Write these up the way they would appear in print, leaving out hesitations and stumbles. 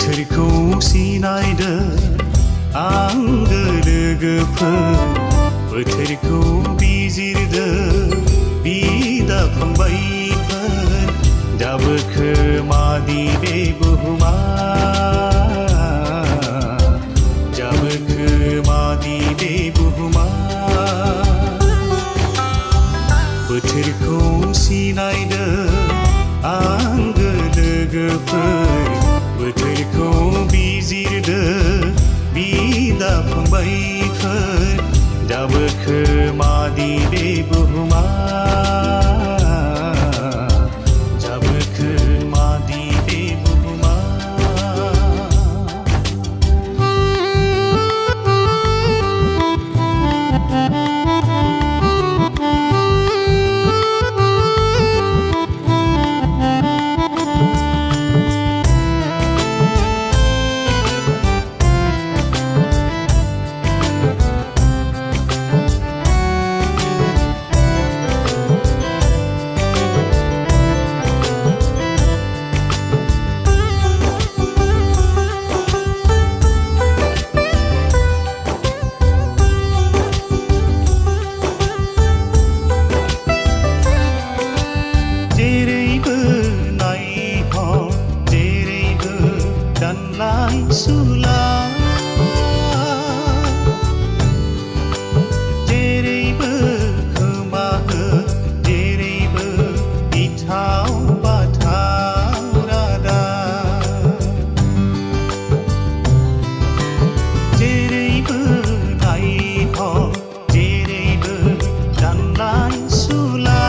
बोथोरखौ सिनायदो आंगो लोगोफोर बोथोरखौ बिजिरदो बिदा फंबायफोर दाबो खोमादि बे बुहुमा दाबो खोमादि बे बुहुमा बोथोरखौ सिनायदो आंगो लोगोफोर बोथोरखौ बिजिरदो बिदा फंबायफोर दाबो खोमादि बे बुहुमा दाबो खोमादि बे बुहुमा जेरैबो खोमा हो जेरैबो गिथाव बाथाव रादा जेरैबो नायहर जेरैबो दाननाय सुला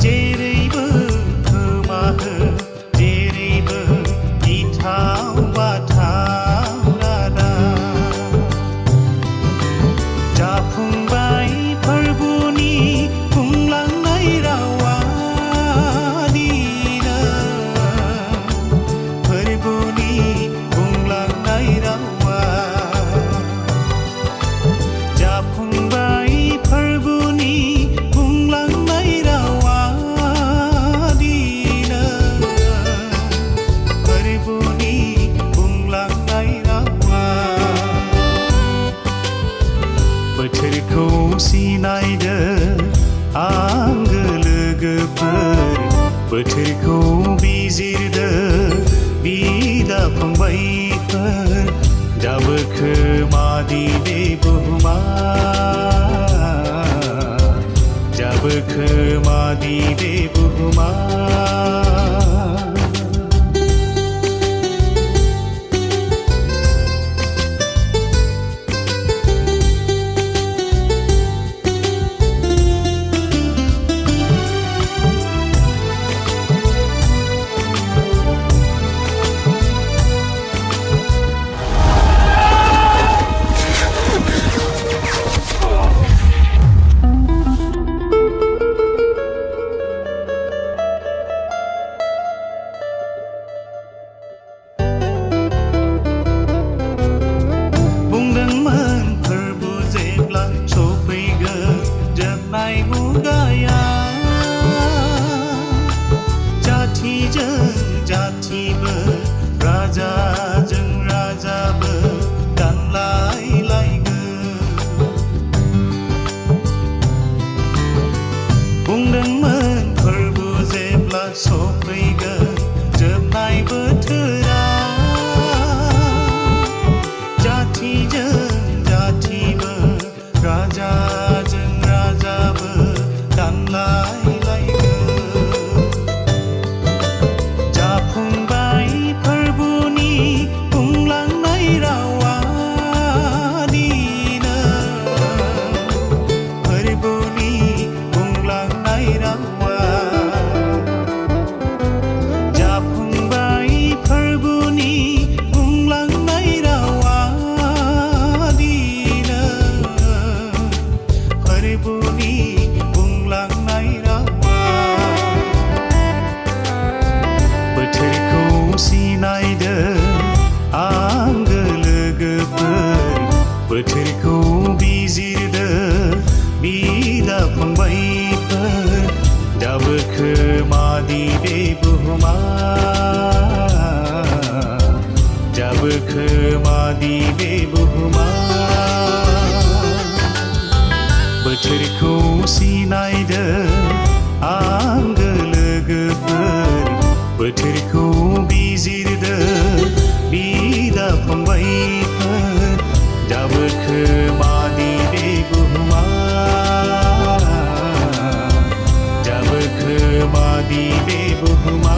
जेरैबो खोमा हो जेरैबो गिथाव बाथाव रादा जाफुंबाय फोरबोनि बुंलांनाय रावा दिना फोरबोनि बुंलांनाय रावा जाफुंबाय फोरबोनि बुंलांनाय रावा दिना फोरबोनि बुंलांनाय रावा बोथोरखौ सिनायदो आंगो लोगोफोर बोथोरखौ बिजिरदो बिदा फंबायफोर दाबो खोमादि बे बुहुमा दाबो खोमादि बे बुहुमा बोथोरखौ सिनायदो आंगो लोगोफोर बोथोरखौ बिजिरदो बिदा फंबायफोर जाबोखो मादि बे बुहुमा जाबोखो मादि बे बुहुमा